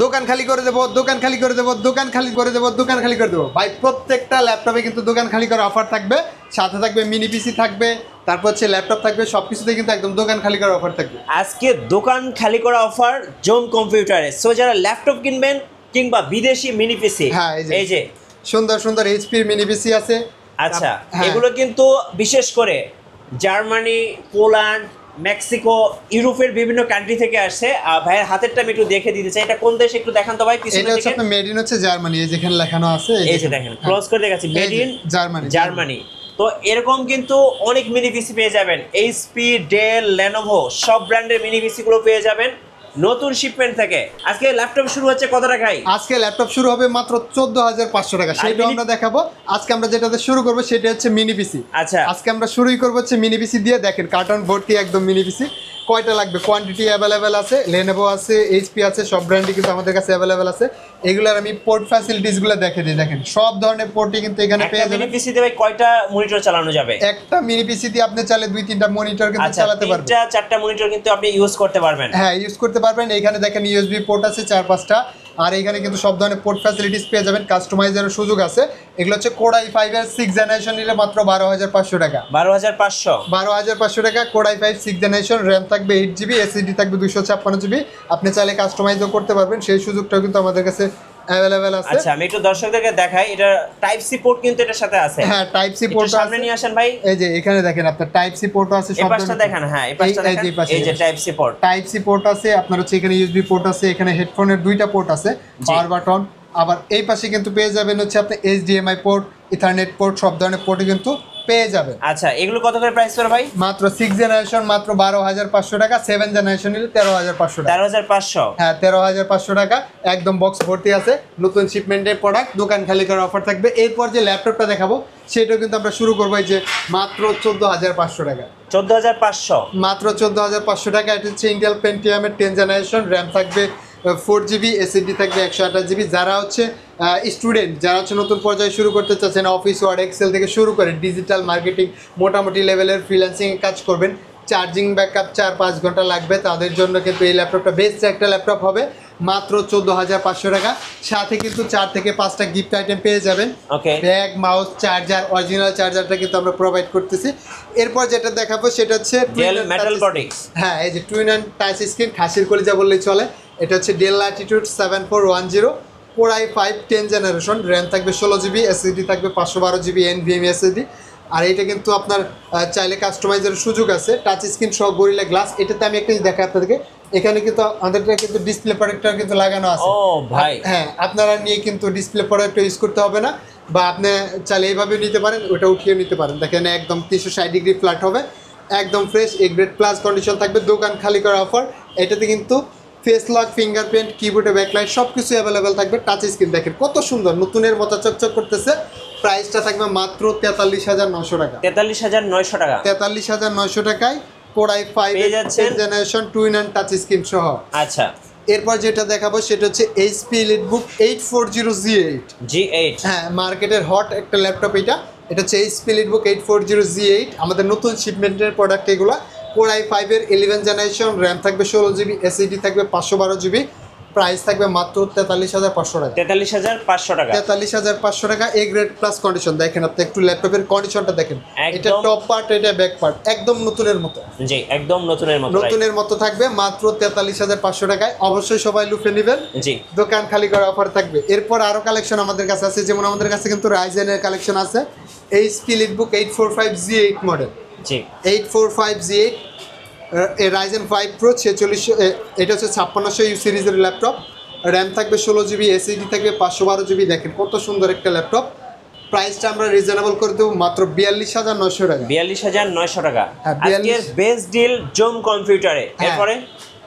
দোকান খালি করে দেবো, দোকান খালি করে দেবো, দোকান খালি করে দেবো, দোকান খালি করে দেবো। ভাই প্রত্যেকটা ল্যাপটপে কিন্তু দোকান খালি করার অফার থাকবে, সাথে থাকবে মিনি পিসি থাকবে, তারপর হচ্ছে ল্যাপটপ থাকবে, সব কিছুতে কিন্তু একদম দোকান খালি করার অফার থাকবে। আজকে দোকান খালি করা অফার জোন কম্পিউটারে। সো যারা ল্যাপটপ কিনবেন কিংবা বিদেশি মিনি পিসি, হ্যাঁ এই যে সুন্দর সুন্দর এইচপির মিনি পিসি আছে। আচ্ছা, এগুলো কিন্তু বিশেষ করে জার্মানি, পোল্যান্ড, মেক্সিকো, ইউরোপের বিভিন্ন কান্ট্রি থেকে আসছে। ভাইয়ের হাতেরটা আমি একটু দেখে দিতে চাই, এটা কোন দেশ একটু দেখান তো ভাই। এটা হচ্ছে আপনার মেড ইন হচ্ছে জার্মানি, এই যেখানে লেখানো আছে, এই যে দেখেন ক্লোজ করে দেখাচ্ছি, মেড ইন জার্মানি। তো এরকম কিন্তু অনেক মিনি পিসি পেয়ে যাবেন, এইচপি, ডেল, লেনোভো সব ব্র্যান্ডের মিনি পিসি গুলো পেয়ে যাবেন নতুন শিপমেন্ট থেকে। আজকে ল্যাপটপ শুরু হচ্ছে কত টাকায়? আজকে ল্যাপটপ শুরু হবে মাত্র 14,500 টাকা, সেটা আমরা দেখাবো। আজকে আমরা যেটাতে শুরু করবো সেটা হচ্ছে মিনি পিসি। আচ্ছা, আজকে আমরা শুরুই করবো হচ্ছে মিনি পিসি দিয়ে। দেখেন কার্টন ভর্তি একদম মিনি পিসি। কয়টা লাগবে, কোয়ান্টিটি অ্যাভেলেবেল আছে, লেনোভো আছে, এইচপি আছে, সব ব্র্যান্ডই কিন্তু আমাদের কাছে অ্যাভেলেবেল আছে। এগুলোর আমি পোর্ট ফ্যাসিলিটিসগুলো দেখে দিই। দেখেন সব ধরনের পোর্টই কিন্তু এখানে পেয়ে যাবেন। মিনি পিসি দিয়ে ভাই কয়টা মনিটর চালানো যাবে? একটা মিনি পিসি দিয়ে আপনি চাইলে 2-3টা মনিটর কিন্তু চালাতে পারবেন। 3-4টা মনিটর কিন্তু আপনি ইউজ করতে পারবেন। হ্যাঁ ইউজ করতে পারবেন। এখানে দেখেন ইউএসবি পোর্ট আছে 4-5টা, আর এখানে কিন্তু সব ধরনের পোর্ট ফ্যাসিলিটিস পেয়ে যাবেন, কাস্টমাইজারের সুযোগ আছে। এগুলো হচ্ছে কোর i5 এর 6th জেনারেশন নিলে মাত্র 12,500 টাকা। 12,500 টাকা। Core i5 6th generation, RAM থাকবে 8GB, এসএসডি থাকবে 256GB। আপনি চাইলে কাস্টমাইজও করতে পারবেন, সেই সুযোগটাও কিন্তু আমাদের কাছে অ্যাভেলেবেল আছে। আচ্ছা, আমি একটু দর্শকদেরকে দেখাই, এটা টাইপ সি পোর্ট কিন্তু এটার সাথে আছে। হ্যাঁ টাইপ সি পোর্ট সামনে নিয়ে আসেন ভাই। এই যে এখানে দেখেন আপনার টাইপ সি পোর্ট আছে, এই পাশটা দেখেন। হ্যাঁ এই পাশটা দেখেন, এই যে type C port, type C port আছে আপনার হচ্ছে। এখানে ইউএসবি পোর্ট আছে, এখানে হেডফোনের 2টা পোর্ট আছে, পাওয়ার বাটন। আবার এই পাশে কিন্তু পেয়ে যাবেন হচ্ছে আপনি এইচডিএমআই পোর্ট, ইথারনেট পোর্ট, সব ধরনের পোর্টই কিন্তু পেয়ে যাবেন। আচ্ছা, এগুলো কত করে প্রাইস পড়ে ভাই? মাত্র 6th জেনারেশন মাত্র 12,500 টাকা, 7th জেনারেশন নিলে 13,500 টাকা। 13,500? হ্যাঁ 13,500 টাকা, একদম বক্স ভর্তি আছে, নতুন শিপমেন্টের প্রোডাক্ট, দোকান খালি করার অফার থাকবে। এরপর যে ল্যাপটপটা দেখাবো সেটাও কিন্তু আমরা শুরু করবো এই যে মাত্র 14,500 টাকা। 14,500? মাত্র 14,500 টাকা। এটা হচ্ছে ইন্টেল পেন্টিয়ামের 10th জেনারেশন, র্যাম থাকবে 4GB, এসএসডি থাকবে 128GB। যারা হচ্ছে স্টুডেন্ট, যারা হচ্ছে নতুন পর্যায়ে শুরু করতে চাচ্ছেন, অফিস ওয়ার্ড এক্সেল থেকে শুরু করে ডিজিটাল মার্কেটিং মোটামুটি লেভেলের ফ্রিল্যান্সিংয়ে কাজ করবেন, চার্জিং ব্যাকআপ 4-5 ঘন্টা লাগবে, তাদের জন্য কিন্তু এই ল্যাপটপটা বেস্ট একটা ল্যাপটপ হবে। মাত্র 14,500 টাকা। সাথে কিন্তু 4 থেকে 5টা গিফট আইটেম পেয়ে যাবেন, ব্যাগ, মাউস, চার্জার, অরিজিনাল চার্জারটা কিন্তু আমরা প্রোভাইড করতেছি। এরপর যেটা দেখাবো সেটা হচ্ছে হ্যাঁ এই যে টুইন অ্যান্ড টাচ স্ক্রিন, খাসির কলিজা বললেই চলে। এটা হচ্ছে del Latitude 7410, core i5 10th generation, RAM থাকবে 16GB, এসএসডি থাকবে 512GB NVMe এসএসডি। আর এটা কিন্তু আপনার চাইলে কাস্টমাইজের সুযোগ আছে, টাচ স্ক্রিন সহ গরিলা গ্লাস। এটাতে আমি একটা দেখাই আপনাদেরকে, এখানে কিন্তু আমাদের কিন্তু ডিসপ্লে প্রোটেক্টর কিন্তু লাগানো আছে। ও ভাই, হ্যাঁ আপনারা নিয়ে কিন্তু ডিসপ্লে প্রোটেক্টর ইউজ করতে হবে না, বা আপনি চাইলে এইভাবে নিতে পারেন, ওটা উঠিয়ে নিতে পারেন। দেখেন একদম 360 ডিগ্রি ফ্ল্যাট হবে, একদম fresh, A grade plus condition থাকবে, দোকান খালি করা অফার। এটাতে কিন্তু ফেস লক, ফিঙ্গারপ্রিন্ট, কিবোর্ডে ব্যাকলাইট সব কিছু অ্যাভেলেবেল থাকবে। টাচ স্ক্রিন দেখেন কত সুন্দর, নতুনের মতো চকচক করতেছে। প্রাইসটা থাকবে মাত্র 43,900 টাকা। 43,900 টাকা? 43,900 টাকায় core i5 generation twin and touch screen সহ। আচ্ছা, এরপর যেটা দেখাবো সেটা হচ্ছে এইচপি এলিটবুক 840G8। হ্যাঁ মার্কেটের হট একটা ল্যাপটপ এটা হচ্ছে এইচপি এলিটবুক 840G8, আমাদের নতুন শিপমেন্টের প্রোডাক্ট এগুলো। কোর i5 এর 11th জেনারেশন, র্যাম থাকবে 16GB, এসএসডি থাকবে 512GB। প্রাইস থাকবে মাত্র 43,500 টাকা। 43,500 টাকা? 43,500 টাকা, এ গ্রেড প্লাস কন্ডিশন। দেখেন আপনি একটু ল্যাপটপের কন্ডিশনটা দেখেন, এটা টপ পার্ট, এটা ব্যাক পার্ট, একদম নতুনের মতো। জি, একদম নতুনের মতো থাকবে মাত্র 43,500 টাকায়। অবশ্যই সবাই লুফে নেবেন, জি, দোকান খালি করা অফার থাকবে। এরপর আরো কালেকশন আমাদের কাছে আছে, যেমন আমাদের কাছে কিন্তু রাইজেনের কালেকশন আছে। এইচপি এলিটবুক 845G8 মডেল, জি 845G8 রাইজেন 5 Pro 4600, এটা হচ্ছে 5600U সিরিজের ল্যাপটপ, র্যাম থাকবে 16GB, এসএসডি থাকবে 512GB। দেখেন কত সুন্দর একটা ল্যাপটপ। প্রাইসটা আমরা রিজনেবল করে দেবো মাত্র 42,900 টাকা। 42,900 টাকা আজকের বেস্ট ডিল জোম কম্পিউটারে।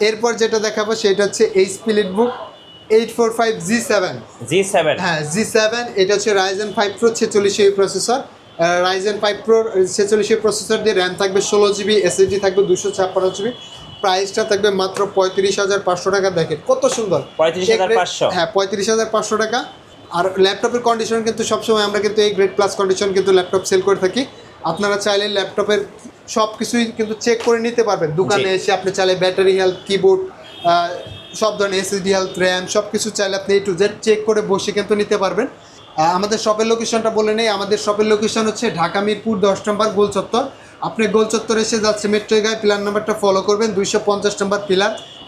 এরপর যেটা দেখাবো সেটা হচ্ছে এইচপি এলিটবুক 845G7। হ্যাঁ G7, এটা হচ্ছে Ryzen 5 Pro 4600 processor, Ryzen 5 Pro 4600 processor দিয়ে, র্যাম থাকবে 16GB, এসএসডি থাকবে 256GB। প্রাইসটা থাকবে মাত্র 35,500 টাকা। দেখেন কত সুন্দর, 35,500। হ্যাঁ 35,500 টাকা। আর ল্যাপটপের কন্ডিশন কিন্তু সবসময় আমরা কিন্তু এই গ্রেড প্লাস কন্ডিশন কিন্তু ল্যাপটপ সেল করে থাকি। আপনারা চাইলে ল্যাপটপের সব কিছুই কিন্তু চেক করে নিতে পারবেন দোকানে এসে। আপনি চাইলে ব্যাটারি হেলথ, কিবোর্ড, সব ধরনের এসএসডি হেলথ র্যাম সব কিছু চাইলে আপনি A to Z চেক করে বসে কিন্তু নিতে পারবেন। আমাদের শপের লোকেশনটা বলে নেই, আমাদের শপের লোকেশন হচ্ছে ঢাকা মিরপুর 10 নম্বর গোল চত্বর। আপনি গোল চত্বর এসে যাচ্ছে মেট্রো গায়ে পিলার নাম্বারটা ফলো করবেন, 250 নম্বর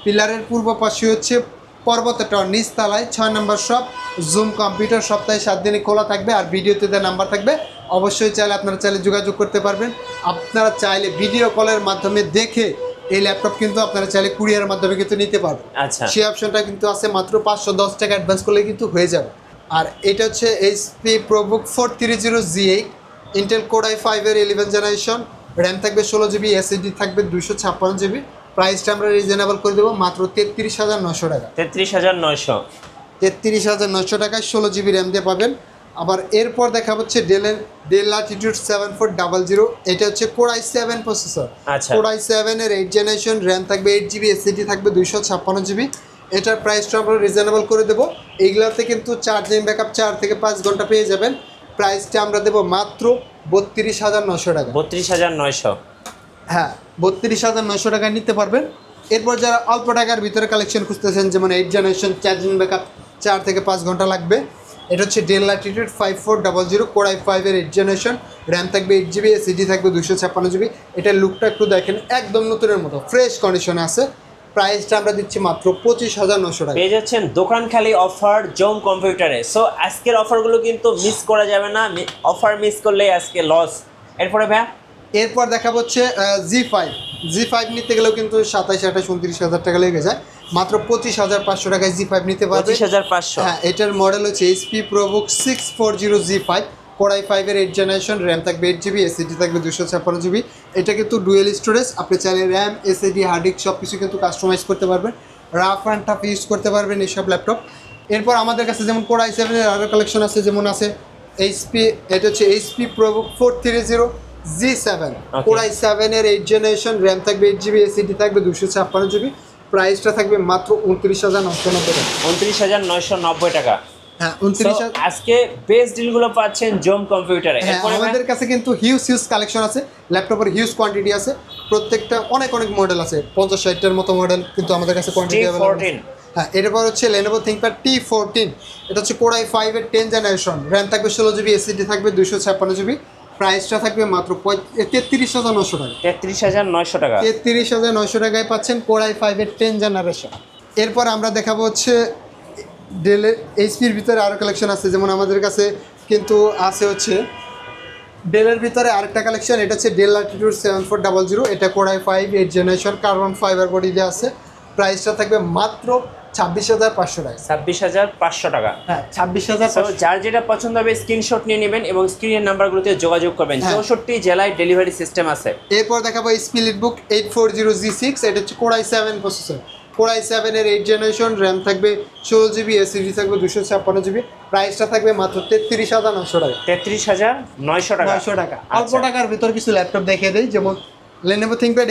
পিলারের পূর্ব পাশে হচ্ছে পর্বত টাওয়ার, নিচতলায় 6 নম্বর শপ জুম কম্পিউটার, সপ্তাহে 7 দিনই খোলা থাকবে। আর ভিডিওতে দেওয়া নাম্বার থাকবে, অবশ্যই আপনারা চাইলে যোগাযোগ করতে পারবেন। আপনারা চাইলে ভিডিও কলের মাধ্যমে দেখে এই ল্যাপটপ কিন্তু আপনারা চাইলে কুরিয়ারের মাধ্যমে কিন্তু নিতে পারবেন। আচ্ছা, সেই অপশনটা কিন্তু আছে, মাত্র 510 টাকা অ্যাডভান্স করলে কিন্তু হয়ে যাবে। আর এটা হচ্ছে HP ProBook 430G8 Intel Core i5 এর 11 জেনারেশন, র্যাম থাকবে 16 GB, SSD থাকবে 256 GB। প্রাইসটা আমরা রিজনেবল করে দেবো মাত্র 33,900 টাকা। 33,900 33,900 টাকায় 16 GB র্যাম দিয়ে পাবেন। আবার এরপর দেখা হচ্ছে ডেল ল্যাটিটিউড 7400, এটা হচ্ছে Core i7 প্রসেসর। আচ্ছা, Core i7 এর 8 জেনারেশন, র্যাম থাকবে 8 GB, SSD থাকবে 256 GB। এটার প্রাইসটা আমরা রিজনেবল করে দেবো। এইগুলোতে কিন্তু চার্জিং ব্যাকআপ 4 থেকে 5 ঘন্টা পেয়ে যাবেন। প্রাইসটা আমরা দেবো মাত্র 32,900 টাকা। 32,900, হ্যাঁ 32,900 টাকায় নিতে পারবেন। এরপর যারা অল্প টাকার ভিতরে কালেকশন খুঁজতেছেন, যেমন 8 জেনারেশন, চার্জিং ব্যাকআপ 4 থেকে 5 ঘন্টা লাগবে, এটা হচ্ছে ডেল ল্যাটিটিউড 5400 Core i5 এর 8 জেনারেশন, র্যাম থাকবে 8 GB, SSD থাকবে 256 GB। এটার লুকটা একটু দেখেন, একদম নতুনের মতো ফ্রেশ কন্ডিশনে আছে। প্রাইসটা আমরা দিচ্ছি মাত্র 25,900 টাকা। পেয়ে যাচ্ছেন দোকান খালি অফার জোম কম্পিউটারে। সো আজকের অফারগুলো কিন্তু মিস করা যাবে না, অফার মিস করলে আজকে লস। এরপরে ভাইয়া এরপর দেখা হচ্ছে জি5 নিতে গেলেও কিন্তু 27-28-29,000 টাকা লেগে যায়, মাত্র 25,500 টাকায় জি5 নিতে পারবে। 25,500। হ্যাঁ, এটার মডেল হচ্ছে HP ProBook 640G5 Core i5 এর 8 জেনারেশন, র্যাম থাকবে 8 GB, SSD থাকবে 256 GB। এটা কিন্তু ডুয়েল স্টোরেজ, আপনি চাইলে র্যাম, SSD, হার্ড ডিস্ক সব কিছু কিন্তু কাস্টমাইজ করতে পারবেন, রাফ অ্যান্ড টাফ ইউজ করতে পারবেন এইসব ল্যাপটপ। এরপর আমাদের কাছে যেমন Core i7 এর আরও কালেকশন আছে, যেমন আছে এটা হচ্ছে HP ProBook 430G7 Core i7 এর 8 জেনারেশন, র্যাম থাকবে 8 GB, SSD থাকবে 256 GB। প্রাইসটা থাকবে মাত্র 29,990 টাকা। 29,990 টাকা। হ্যাঁ 29,000। আজকে বেস্ট ডিলগুলো পাচ্ছেন জোম কম্পিউটারে। হ্যাঁ, আমাদের কাছে কিন্তু হিউজ কালেকশন আছে, ল্যাপটপের হিউজ কোয়ান্টিটি আছে, প্রত্যেকটা অনেক মডেল আছে, 50-60টার মতো মডেল কিন্তু আমাদের কাছে কোয়ান্টিটি अवेलेबल আছে। হ্যাঁ, এরপর হচ্ছে Lenovo ThinkPad T14, এটা হচ্ছে Core i5 এর 10 জেনারেশন, র্যাম থাকবে 16 GB, SSD থাকবে 256 GB। প্রাইসটা থাকবে মাত্র 33,900 টাকা। 33,900 টাকা। 33,900 টাকায় পাচ্ছেন Core i5 এর 10 জেনারেশন। এরপর আমরা দেখাবো হচ্ছে ডেলের এইচপির ভিতরে আরও কালেকশন আছে, যেমন আমাদের কাছে কিন্তু আছে হচ্ছে ডেলের ভিতরে আরেকটা কালেকশন, এটা হচ্ছে ডেল ল্যাটিটিউড 7400, এটা Core i5 8 generation, carbon fibre body দিয়ে আছে। প্রাইসটা থাকবে মাত্র 26,500 টাকা। 26,500 টাকা। হ্যাঁ 26,500। যার যেটা পছন্দ হবে স্ক্রিনশট নিয়ে নেবেন এবং স্ক্রিনের নাম্বারগুলোতে যোগাযোগ করবেন। 64 জেলায় ডেলিভারি সিস্টেম আছে। এরপর দেখাবো HP EliteBook 840G6, এটা হচ্ছে Core i7 processor, Core i7 এর 8 জেনারেশন, র্যাম থাকবে 16 GB, SSD থাকবে 256 GB। প্রাইসটা থাকবে মাত্র 33,900 টাকা। 33,900 টাকা। 900 টাকা। অল্প টাকার ভিতর কিছু ল্যাপটপ দেখিয়ে দেই, যেমন Lenovo ThinkPad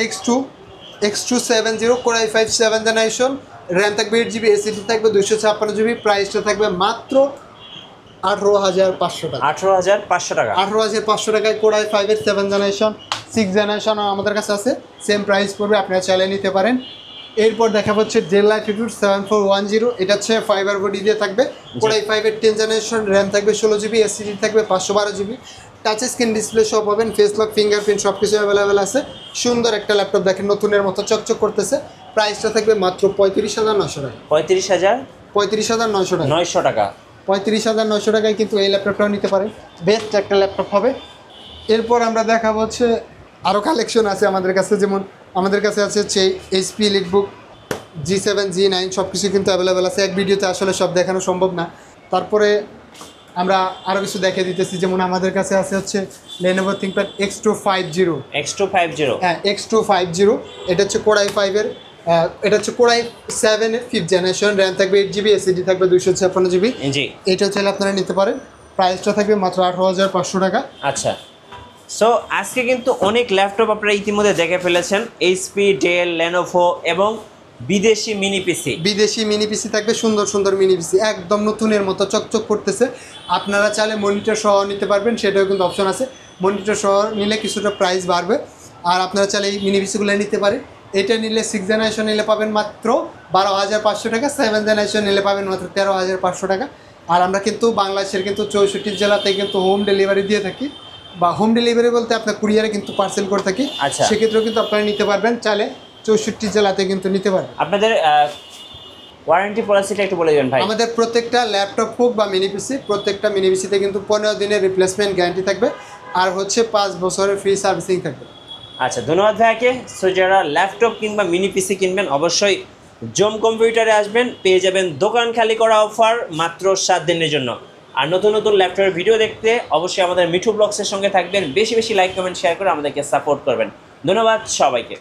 X270 Core i5 7 generation, RAM থাকবে 8 GB, SSD থাকবে 256 GB। প্রাইসটা থাকবে মাত্র 18,500 টাকা। 18,500 টাকা। 18,500 টাকায় Core i5 এর 7 জেনারেশন, 6 জেনারেশন আমাদের কাছে আছে, সেম প্রাইস পড়বে, আপনারা চাইলে নিতে পারেন। এরপর দেখা হচ্ছে ডেল ল্যাটিটিউড 7410, এটা হচ্ছে ফাইবার বডি দিয়ে থাকবে, Core i5 এর 10 জেনারেশন, র্যাম থাকবে 16 GB, SSD থাকবে 512 GB। টাচ স্ক্রিন ডিসপ্লে সব পাবেন, ফেস লক, ফিঙ্গারপ্রিন্ট সব কিছু অ্যাভেলেবেল আছে। সুন্দর একটা ল্যাপটপ দেখেন, নতুনের মতো চকচক করতেছে। প্রাইসটা থাকবে মাত্র 35,900 টাকা। 35,900 টাকা। 35,900 টাকায় কিন্তু এই ল্যাপটপটাও নিতে পারেন, বেস্ট একটা ল্যাপটপ হবে। এরপর আমরা দেখাবো হচ্ছে আরও কালেকশন আছে আমাদের কাছে, যেমন আমাদের কাছে আছে হচ্ছে HP EliteBook G7 G9 সব কিছু কিন্তু অ্যাভেলেবেল আছে। এক ভিডিওতে আসলে সব দেখানো সম্ভব না, তারপরে আমরা আরও কিছু দেখিয়ে দিতেছি, যেমন আমাদের কাছে আছে হচ্ছে Lenovo ThinkPad X250। হ্যাঁ X250, এটা হচ্ছে Core i5 এর, এটা হচ্ছে Core i7 এর 5th জেনারেশন, র্যাম থাকবে 8 GB, SSD থাকবে 256 GB। এটা হচ্ছে আপনারা নিতে পারেন। প্রাইসটা থাকবে মাত্র 18,500 টাকা। আচ্ছা, সো আজকে কিন্তু অনেক ল্যাপটপ আপনারা ইতিমধ্যে দেখে ফেলেছেন, HP, ডেল, Lenovo এবং বিদেশি মিনি পিসি থাকবে, সুন্দর মিনি পিসি, একদম নতুনের মতো চকচক করতেছে। আপনারা চাইলে মনিটর সহ নিতে পারবেন, সেটাও কিন্তু অপশন আছে। মনিটর সহ নিলে কিছুটা প্রাইস বাড়বে, আর আপনারা চাইলে এই মিনি পিসিগুলো নিতে পারেন। এটা নিলে 6 জেনারেশন নিলে পাবেন মাত্র 12,500 টাকা, 7 জেনারেশন নিলে পাবেন মাত্র 13,500 টাকা। আর আমরা কিন্তু বাংলাদেশের কিন্তু 64 জেলাতে কিন্তু হোম ডেলিভারি দিয়ে থাকি, বা হোম ডেলিভারি বলতে আপনার কুরিয়ারে কিন্তু পার্সেল করে থাকি। আচ্ছা, সেক্ষেত্রেও কিন্তু আপনারা নিতে পারবেন, চাইলে 64 জেলাতে কিন্তু নিতে পারবেন। আপনাদের ওয়ারেন্টি পলিসিটা একটু বলে দিবেন ভাই। আমাদের প্রত্যেকটা ল্যাপটপ হোক বা মিনি পিসি, প্রত্যেকটা মিনি পিসিতে কিন্তু 15 দিনের রিপ্লেসমেন্ট গ্যারান্টি থাকবে, আর হচ্ছে 5 বছরের ফ্রি সার্ভিসিং থাকবে। আচ্ছা, ধন্যবাদ ভাইয়াকে। সো যারা ল্যাপটপ কিংবা মিনি পিসি কিনবেন অবশ্যই জোম কম্পিউটারে আসবেন, পেয়ে যাবেন দোকান খালি করা অফার মাত্র 7 দিনের জন্য। আর নতুন নতুন ল্যাপটপের ভিডিও দেখতে অবশ্যই আমাদের মিঠু ব্লগসের সঙ্গে থাকবেন, বেশি বেশি লাইক কমেন্ট শেয়ার করে আমাদেরকে সাপোর্ট করবেন। ধন্যবাদ সবাইকে।